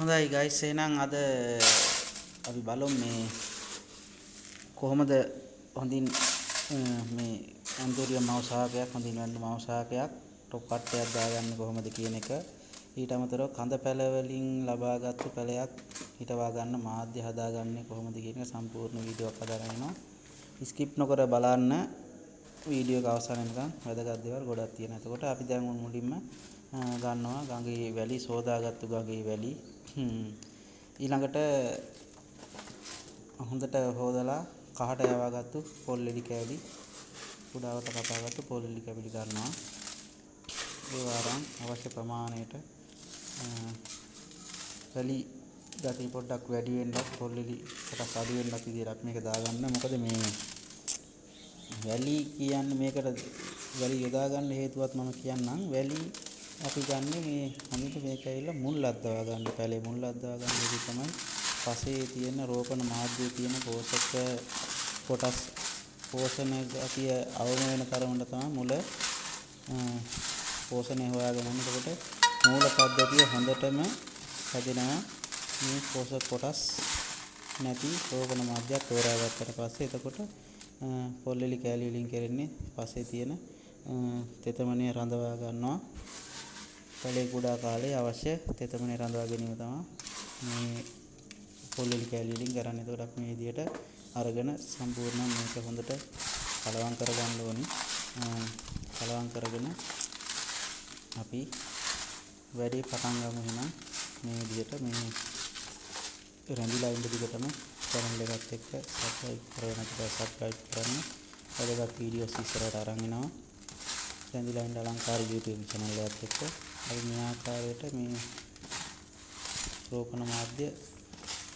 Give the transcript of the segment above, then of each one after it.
හොඳයි ගයිස් එහෙනම් අද අපි බලමු මේ කොහොමද හොඳින් මේ ඇන්තෝරියම් මව් ශාකයක් හොඳින් වෙන්න මව් ශාකයක් ටොප් කට්ටයක් දාගන්නේ කොහොමද කියන එක ඊට අමතරව කඳ පැල වලින් ලබාගත්තු පැලයක් හිටවා ගන්න මාධ්‍ය හදාගන්නේ කොහොමද කියන එක සම්පූර්ණ වීඩියෝ එකක් හදාගෙන ඉනවා ස්කිප් නොකර බලන්න වීඩියෝ එක අවසන් වෙනකන් වැදගත් දේවල් ගොඩක් තියෙනවා. එතකොට අපි දැන් මුලින්ම ගන්නවා ගඟේ වැලි සෝදාගත්තු ගඟේ වැලි ඊළඟට හොඳට හොදලා කහට යවාගත්තු පොල් එලි කෑලි කුඩාවට කපාගත්තු පොල් එලි කැබලි ගන්නවා. ඒ වරන් අවශ්‍ය ප්‍රමාණයට වැලි ගතිය පොඩ්ඩක් වැඩි වෙන්නත් පොල් එලි කොටස් අඩු වෙන්නත් විදිහට මේක දාගන්න. මොකද මේ වැලි කියන්නේ මේකට වැලි යොදා ගන්න හේතුවත් මම කියන්නම්. වැලි අපි ගන්න මේ හොඳට මේක ඇවිල්ලා මුල් අද්දවා ගන්න පැලේ මුල් අද්දවා ගන්න එක තමයි පසේ තියෙන රෝපණ මාධ්‍යයේ තියෙන පෝෂක කොටස් පෝෂණ ගතිය අවම වෙන තරමට තමයි මුල පෝෂණය හොයාගෙන යන. එතකොට මූල පද්ධතිය හොඳටම හැදෙනවා මේ පෝෂක කොටස් නැති රෝපණ මාධ්‍යයක් තෝරාගත්තට පස්සේ. එතකොට පොල් එලි කෑලි වලින් කරන්නේ පස්සේ තියෙන තෙතමනය රඳවා ගන්නවා. පැලේ කුඩා කාලේ අවශ්‍ය තෙතමනය රඳවා ගැනීම තමයි මේ පොල් එලි කෑලි වලින් කරන්නේ. එතකොට අපි මේ විදිහට අරගෙන සම්පූර්ණ මේක හොඳට කලවම් කරගන්න ඕනි. කලවම් කරගෙන අපි වැඩි පටන් ගමු. එහෙනම් මේ විදිහට මේ රැඳිලා ඉන්න දිගටම channel එකත් එක්ක subscribe කරගෙන subscribe කරන්න. වැඩගත් වීඩියෝස් ඉස්සරහට අරන් එනවා. රැඳිලා ඉන්න අලංකාර YouTube channel එකත් එක්ක අපි මේ ආකාරයට මේ රෝපණ මාධ්‍ය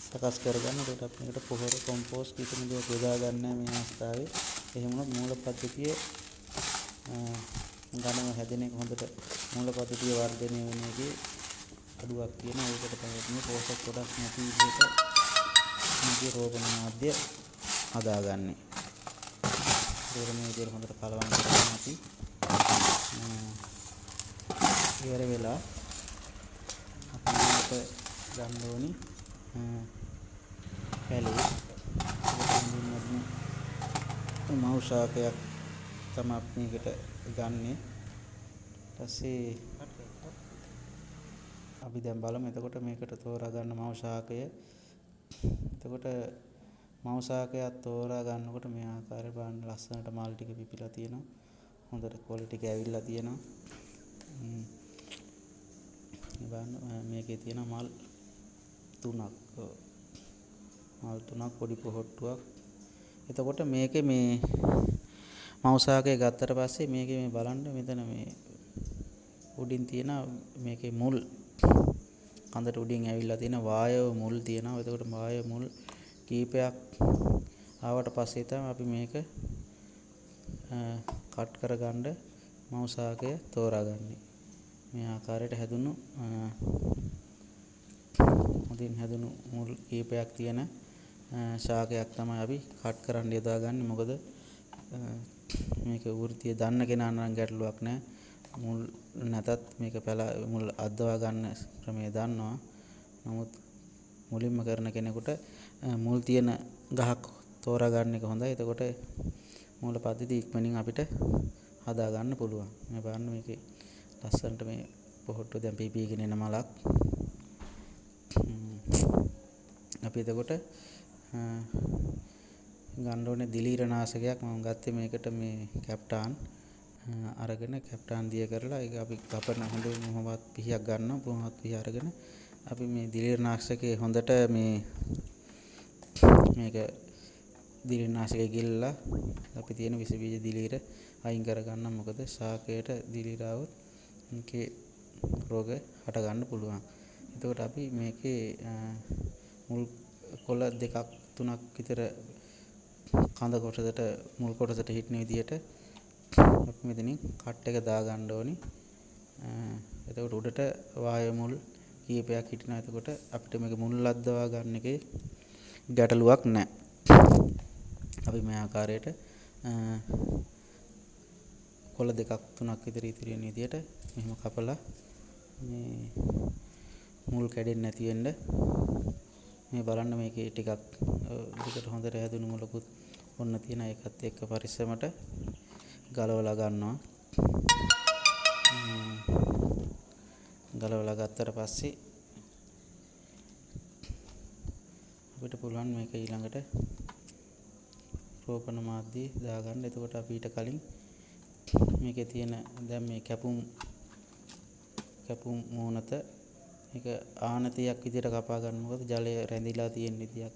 සකස් කරගන්න. ඒකට අපි මේකට පොහොර කොම්පෝස්ට් කිසිම දෙයක් යොදා ගන්න මේ අවස්ථාවේ. එහෙම වුණොත් මූල පද්ධතිය ගණන හැදෙන එක හොඳට මූල පද්ධතිය වර්ධනය වෙන එකේ අඩුවක් තියෙනවා. ඒකට තමයි මේ පෝෂක කොටස් නැති විදිහට මේ රෝපණ මාධ්‍ය හදාගන්නේ. ඒක මේ විදිහට හොඳට කලවම් කරගෙන අපි ඉවර වෙලා අපි මේක ගන්න ඕනි පැලේ මව් ශාකයක් තමයි මේකට ගන්නෙ. ඊපස්සේ අපි දැන් බලමු එතකොට මේකට තෝරා ගන්න මව් ශාකය. එතකොට මව් ශාකයක් තෝරා ගන්නකොට මේ ආකාරයට බලන්න ලස්සනට මල් ටික පිපිලා තියෙනවා. හොඳට කොළ ටික ඇවිල්ලා තියෙනවා. බලන්න මේකේ තියෙන මල් තුනක් පොඩි පොහොට්ටුවක්. එතකොට මේකේ මේ මව් ශාකය ගත්තට පස්සේ මේකේ මේ බලන්න මෙතන මේ උඩින් තියෙන මේකේ මුල් කඳට උඩින් ඇවිල්ලා තියෙන වායව මුල් තියෙනවා. එතකොට වායව මුල් කීපයක් ආවට පස්සේ තමයි අපි මේක කට් කරගන්න මව් ශාකය තෝරාගන්නේ. මේ ආකාරයට හැදුණු හොඳින් හැදුණු මුල් කීපයක් තියෙන ශාකයක් තමයි අපි කට් කරන්න යොදාගන්නේ. මොකද මේක වෘත්තිය දන්න කෙනා නම් ගැටලුවක් නැහැ. මුල් නැතත් මේක මුල් අද්දවා ගන්න ක්‍රමය දන්නවා. නමුත් මුලින්ම කරන කෙනෙකුට මුල් තියෙන ගහක් තෝරා ගන්න එක හොඳයි. එතකොට මූල පද්ධතිය ඉක්මනින් අපිට හදා ගන්න පුළුවන්. මේ බලන්න මේකේ ලස්සනට මේ පොහොට්ටුව දැන් පීපීගෙන එන මලක්. අපි එතකොට ගන්න ඕනේ දිලීර නාශකයක්. මම ගත්තේ මේකට මේ කැප්ටාන් අරගෙන කැප්ටාන් දිය කරලා ඒක අපි කපන හොඳ මොහොමත් පිහියක් ගන්නවා. මොහොමත් පිහිය අරගෙන අපි මේ දිලීර නාශකයේ හොඳට මේක දිලීර නාශකයේ ගිල්ලා අපි තියෙන විස බීජ දිලීර අයින් කර ගන්න. මොකද ශාකයට දිලීර આવොත් මේකේ රෝග හට ගන්න පුළුවන්. එතකොට අපි මේකේ මුල් කොළ දෙකක් තුනක් විතර කඳ කොටසට මුල් කොටසට හිටින විදිහට අපි මෙතනින් කට් එක දා ගන්න ඕනි. එතකොට උඩට වායු මුල් කීපයක් හිටිනවා. එතකොට අපිට මේක මුල් අද්දවා ගන්න එකේ ගැටලුවක් නැහැ. අපි මේ ආකාරයට කොළ දෙකක් තුනක් විතර ඉතිරි වෙන විදිහට මෙහෙම කපලා මේ මුල් කැඩෙන්නේ නැති වෙන්න මේ බලන්න මේකේ ටිකක් දිගට හොඳට හැදුණු මුලකුත් ඔන්න තියෙන ඒකත් එක්ක පරිස්සමට ගලවලා ගන්නවා. ගලවලා ගත්තට පස්සේ අපිට පුළුවන් මේක ඊළඟට රෝපණ මාධ්‍යය දාගන්න. එතකොට අපි ඊට කලින් මේකේ තියෙන දැන් මේ කැපුම් මූණත මේක ආනතියක් විදිහට කපා ගන්න. මොකද ජලය රැඳිලා තියෙන විදියක්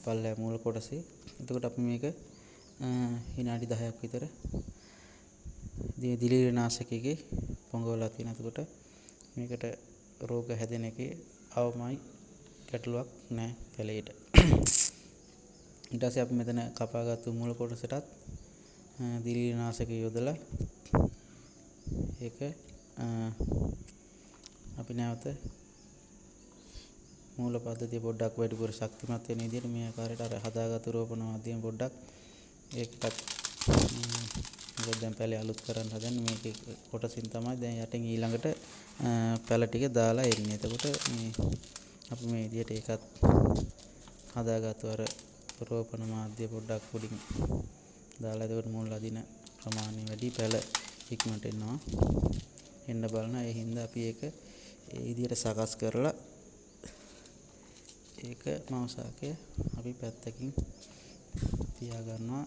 පල්ලෑ මූල කොටසේ. එතකොට අපි මේක විනාඩි 10ක් විතර දිලීරනාශකයේ පොඟවලා තියෙන. එතකොට මේකට රෝග හැදෙන එකේ අවමයි ගැටලුවක් නැහැ පැලේට. ඊට පස්සේ අපි මෙතන කපාගත්තු මූල කොටසටත් දිලීරනාශකය යොදලා ඒක අපි නැවත මූල පද්ධතිය පොඩ්ඩක් වැඩිපුර ශක්තිමත් වෙන විදිහට මේ ආකාරයට අර හදාගත්තු රෝපණ මාධ්‍යයෙන් පොඩ්ඩක් ඒකත් මොකද දැන් පැලේ අලුත් කරන්න හදන්නේ මේකේ කොටසින් තමයි දැන් යටින් ඊළඟට පැල ටික දාලා එන්නේ. එතකොට මේ අපි මේ විදිහට ඒකත් හදාගත්තු අර රෝපණ මාධ්‍ය පොඩ්ඩක් උඩින් දාලා එතකොට මුල් අදින ප්‍රමාණය වැඩි පැල ඉක්මනට එන්න බලන. ඒ හින්දා අපි ඒක ඒ විදිහට සකස් කරලා ඒක මවසාකය අපි පැත්තකින් තියා ගන්නවා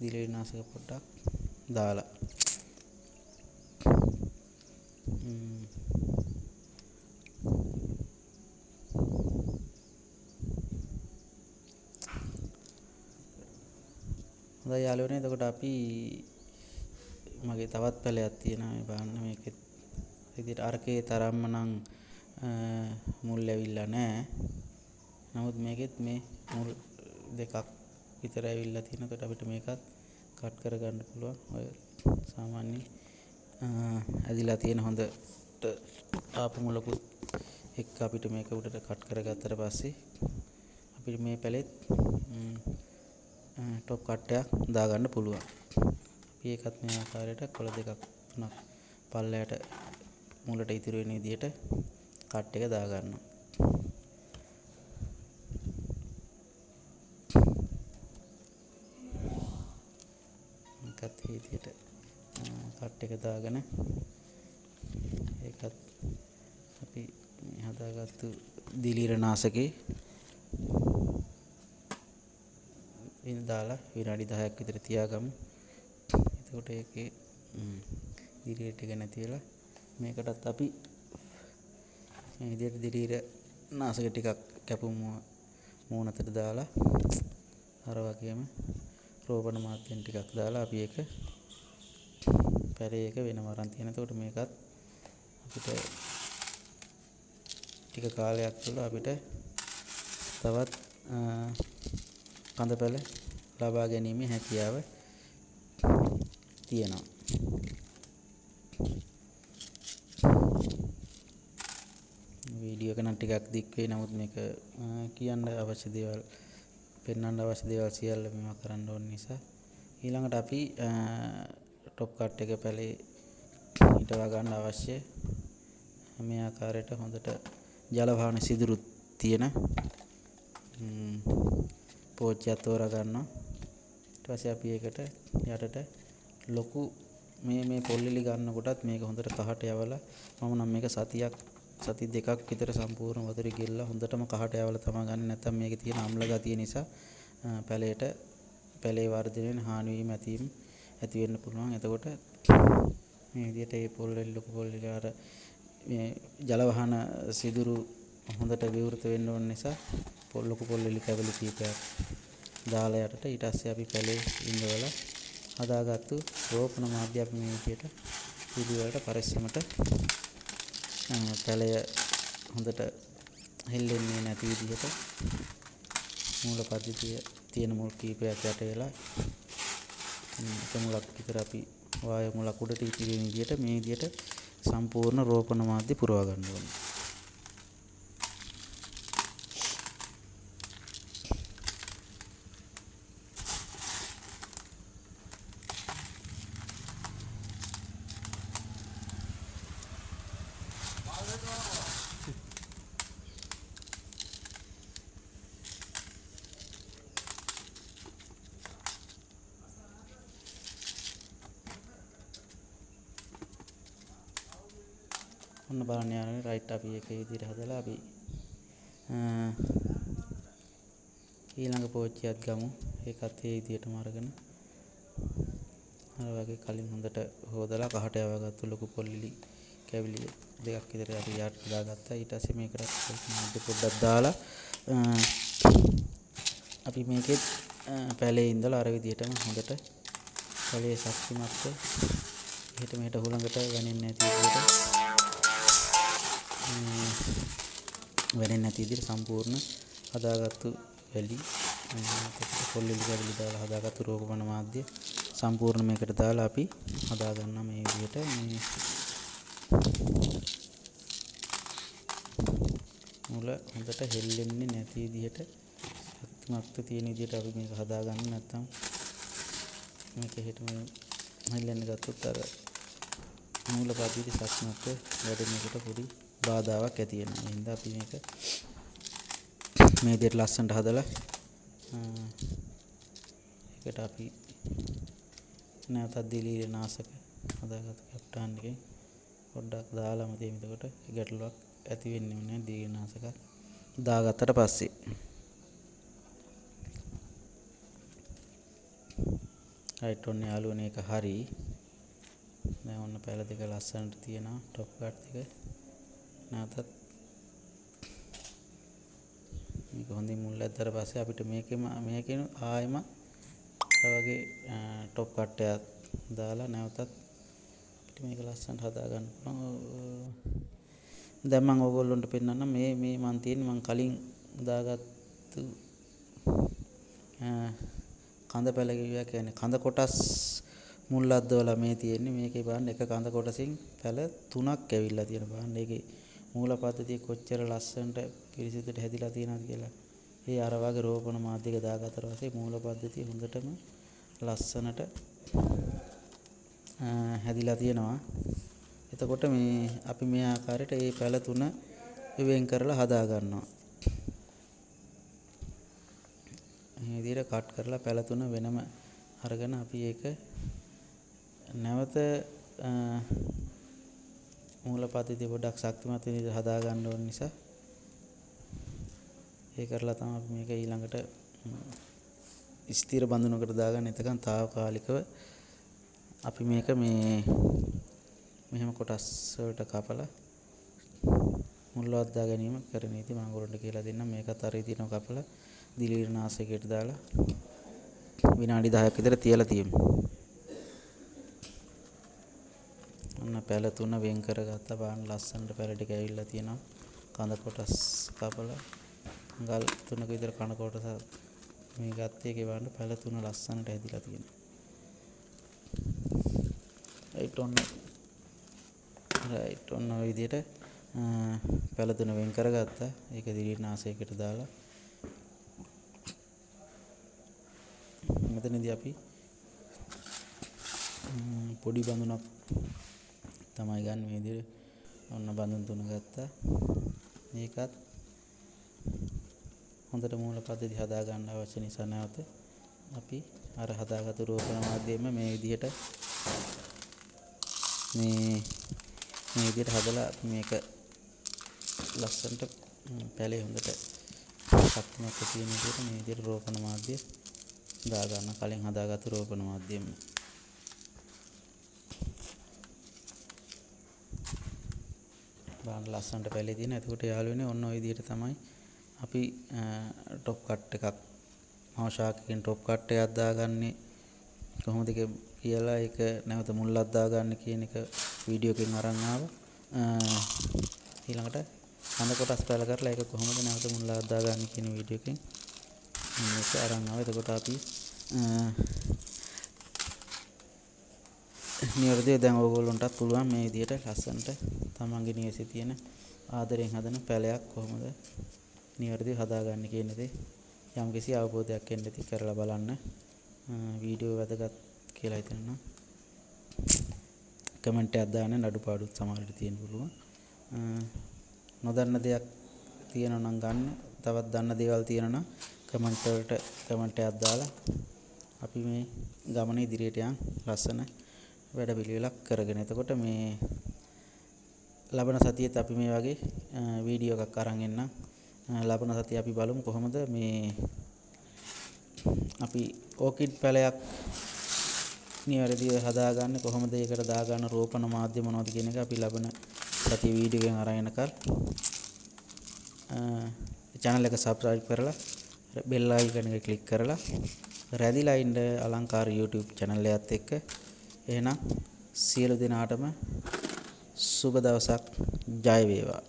දිලීරනාශක පොඩ්ඩක් දාලා. හොඳයි යාළුවනේ, එතකොට අපි මගේ තවත් පැලයක් තියෙනවා මේ බලන්න. මේකෙත් විදිහට අරකේ තරම්ම නම් මුල් ඇවිල්ලා නැහැ. නමුත් මේකෙත් මේ මුල් දෙකක් විතර ඇවිල්ලා තියෙනවා. එතකොට අපිට මේකත් කට් කරගන්න පුළුවන්. ඔය සාමාන්‍යයෙන් ඇදිලා තියෙන හොඳට ආපු මුලකුත් එක්ක අපිට මේක උඩට කට් කරගත්තට පස්සේ අපිට මේ පැලෙත් টොප් කට්ටයක් දාගන්න පුළුවන්. අපි ඒකත් මේ ආකාරයට කොළ දෙකක් තුනක් පල්ලයට මුලට ඉතුරු වෙන විදිහට කට් එක දාගන්නවා. ඒකත් මේ විදිහට කට් එක දාගෙන ඒකත් අපි හදාගත්තු දිලීරනාශකේ ඉන් දාලා විනාඩි 10ක් විතර තියාගමු. එතකොට ඒකේ දිලීර ටික නැති වෙලා මේකටත් අපි මේ විදිහට දිලීරනාශක ටිකක් කැපුම් මූණතට දාලා අර වගේම රෝපණ මාධ්‍යයෙන් ටිකක් දාලා අපි ඒක පැලේ එක වෙනම අරන් තියෙන. එතකොට මේකත් අපිට ටික කාලයක් තුළ අපිට තවත් කඳ පැල ලබා ගැනීමේ හැකියාව තියෙනවා. වීඩියෝ එක නම් ටිකක් දික් වෙයි. නමුත් මේක කියන්න අවශ්‍ය දේවල් පෙන්වන්න අවශ්‍ය දේවල් සියල්ල මේවා කරන්න ඕන නිසා ඊළඟට අපි টොප් කට් එක පැලේ හිටවා ගන්න අවශ්‍ය මේ ආකාරයට හොඳට ජල වහන සිදුරු තියෙන පෝච්චියක් තෝරා ගන්නවා. ඊට පස්සේ අපි ඒකට යටට ලොකු මේ පොල්ලිලි ගන්නකොටත් මේක හොඳට කහට යවලා මම නම් මේක සති දෙකක් විතර සම්පූර්ණ වතුරේ ගෙල්ලා හොඳටම කහට යවලා තමයි ගන්න. නැත්නම් මේකේ තියෙන අම්ල ගතිය නිසා පැලේ වර්ධනයෙන් හානි වීම ඇති වෙන්න පුළුවන්. එතකොට මේ විදිහට මේ පොල්ලිලි ලොකු පොල්ලිලි අර මේ ජල වහන සිදුරු හොඳට විවෘත වෙන්න ඕන නිසා ලොකු පොල්ලිලි කැවලි කීපයක් දාලා යටට ඊට පස්සේ අපි පැලේ ඉඳවලා හදාගත්තු රෝපණ මාධ්‍ය අපි මේ විදිහට පිළිවෙලට පරිස්සමට පැලය හොඳට හෙල්ලෙන්නේ නැති විදිහට මූල පද්ධතිය තියෙන මුල් කීපයක් යට වෙලා එක මුලක් විතර අපි වායු මුලක් උඩට ඉතිරි වෙන විදිහට මේ විදිහට සම්පූර්ණ රෝපණ මාධ්‍ය පුරවා ගන්න ඕනේ. ඔන්න බලන්න යාළුවනේ රයිට් අපි ඒක විදිහට හදලා අපි ඊළඟ පෝච්චියත් ගමු. ඒකත් ඒ විදිහටම අරගෙන අර වගේ කලින් හොඳට හොදලා කහට යවගත්තු ලොකු පොල්ලිලි කැවිලි දෙකක් විතර අපි යට දාගත්තා. ඊට පස්සේ මේකට පොඩ්ඩක් දාලා අපි මේකෙත් පැලේ ඉඳලා අර විදිහටම හොඳට පැලේ ශක්තිමත්ව එහෙට මෙහෙට හුළඟට වැනෙන්නේ නැති විදිහට වැනෙන්නේ නැති විදිහට සම්පූර්ණ හදාගත්තු වැලි පොල්ලිලි කැවිලි දාලා හදාගත්තු රෝගමන මාධ්‍ය සම්පූර්ණ මේකට දාලා අපි හදා ගන්නවා මේ විදිහට. මේ මුල හොඳට හෙල්ලෙන්නේ නැති විදිහට ශක්තිමත්ව තියෙන විදිහට අපි මේක හදා ගන්න. නැත්නම් මේක එහෙට මේ හෙල්ලෙන්න ගත්තොත් අර මූල පද්ධතිය ශක්තිමත්ව වැඩ මේකට පොඩි බාධාවක් ඇති වෙනවා. ඒ හින්දා අපි මේක මේ විදිහට ලස්සනට හදලා ඒකට අපි නැවතත් දිලීර නාශක හදාගත්ත කැප්ටාන් එකෙන් පොඩ්ඩක් දාලාම දෙමු. එතකොට ගැටලුවක් ඇති වෙන්නේ නැහැ දිලීර නාශකක් දාගත්තට පස්සේ. රයිට් ඔන්න යාළුවනේ ඒක හරි. දැන් ඔන්න පැල දෙක ලස්සනට තියෙනවා টොප් කට් එක. නැවතත් මේක හොඳින් මුල් ඇද්දාට පස්සේ අපිට මේකෙන් ආයෙම වගේ টොප් කට් එකක් දාලා නැවතත් අපිට මේක ලස්සනට හදා ගන්න පුළුවන්. දැන් මම ඕගොල්ලන්ට පෙන්නන්නම් මේ මන් තියෙන්නේ මං කලින් දාගත්තු කඳ පැල කිව්වා කියන්නේ කඳ කොටස් මුල් අද්දවලා මේ තියෙන්නේ. මේකේ බලන්න එක කඳ කොටසින් පැල 3ක් ඇවිල්ලා තියෙන බලන්න. ඒකේ මූල පද්ධතිය කොච්චර ලස්සනට පිරිසිදුට හැදිලා තියෙනවද කියලා. ඒ අර වගේ රෝපණ මාධ්‍යක දාගත්තට පස්සේ මූල පද්ධතිය හොඳටම ලස්සනට හැදිලා තියෙනවා. එතකොට මේ අපි මේ ආකාරයට මේ පැල 3 වෙන් කරලා හදා ගන්නවා. මේ විදිහට කට් කරලා පැල 3 වෙනම අරගෙන අපි ඒක නැවත මූල පද්ධතිය පොඩ්ඩක් ශක්තිමත් විදිහට හදා ගන්න ඕන නිසා ඒ කරලා තමයි අපි මේක ඊළඟට ස්ථිර බඳුනකට දාගන්න. එතකන් తాවකාලිකව අපි මේක මෙහෙම කොටස් වලට කපලා මුල්වත් දා ගැනීම කරන ඉතින් මම ඔයගොල්ලන්ට කියලා දෙන්නම්. මේකත් අර විදිහටම කපලා දිලීර නාශකයට දාලා විනාඩි 10ක් විතර තියලා තියෙමු. ඔන්න පැල 3 වෙන් කරගත්තා. බලන්න ලස්සනට පැල ටික ඇවිල්ලා තියෙනවා. කඳ කොටස් කපලා ගල් 3ක විතර කන කොටස මේ ගත්තේ. ඒකේ බලන්න පැල 3 ලස්සනට හැදිලා තියෙනවා. රයිට් ඔන්න ඔය විදිහට පැල 3 වෙන් කරගත්තා. ඒක දිලීර නාශකයට දාලා මෙතනදී අපි පොඩි බඳුනක් තමයි ගන්න. මේ විදිහට ඔන්න බඳුන් 3 ගත්තා. මේකත් හොඳට මූල පද්ධතිය හදා ගන්න අවශ්‍ය නිසා නැවත අපි අර හදාගත්තු රෝපණ මාධ්‍යයෙන්ම මේ විදිහට හදලා මේක ලස්සනට පැලේ හොඳට ශක්තිමත් තියෙන විදිහට මේ විදිහට රෝපණ මාධ්‍ය දා ගන්න. කලින් හදාගත්තු රෝපණ මාධ්‍යයෙන්ම බලන්න ලස්සනට පැලේ තියෙන. එතකොට යාළුවනේ ඔන්න ඔය විදිහට තමයි අපි টොප් කට් එකක් මාෂාකකින් টොප් කට් එකක් දාගන්නේ කොහොමද කියලා ඒක නැවත මුල්ලක් දාගන්න කියන එක වීඩියෝ එකෙන් අරන් ආවා. ඊළඟට කඳ කොටස් පැල කරලා ඒක කොහොමද නැවත මුල්ලක් දාගන්න කියන වීඩියෝ එකෙන් මේක අරන් ආවා. එතකොට අපි නිවැරදිව දැන් ඕගොල්ලන්ටත් පුළුවන් මේ විදිහට ලස්සනට තමන්ගේ නිවසේ තියෙන ආදරෙන් හදන පැලයක් කොහොමද නිවැරදිව හදාගන්නේ කියන දේ යම්කිසි අවබෝධයක් එන්න ඇති කරලා බලන්න. වීඩියෝ වැදගත් කියලා හිතනවා. කමෙන්ට් එකක් දාන්න. අඩුපාඩුත් සමහරට තියෙන්න පුළුවන්. නොදන්න දෙයක් තියෙනවා නම් ගන්න. තවත් දන්න දේවල් තියෙනවා නම් කමෙන්ට් වලට කමෙන්ට් එකක් දාලා අපි මේ ගමන ඉදිරියට යන් ලස්සන වැඩ පිළිවෙලක් කරගෙන. එතකොට මේ ලබන සතියේත් අපි මේ වගේ වීඩියෝ එකක් අරන් එන්නම්. ලබන සතිය අපි බලමු කොහොමද මේ අපි ඕකිඩ් පැලයක් නිවැරදිව හදාගන්නේ, කොහොමද ඒකට දාගන්න රෝපණ මාධ්‍ය මොනවද කියන එක අපි ලබන සතිය වීඩියෝ එකෙන් අරන් එනකල් channel එක subscribe කරලා bell icon එක click කරලා රැදිලා ඉන්න අලංකාර YouTube channel එකත් එක්ක. එහෙනම් සියලු දෙනාටම සුබ දවසක්. ජය වේවා.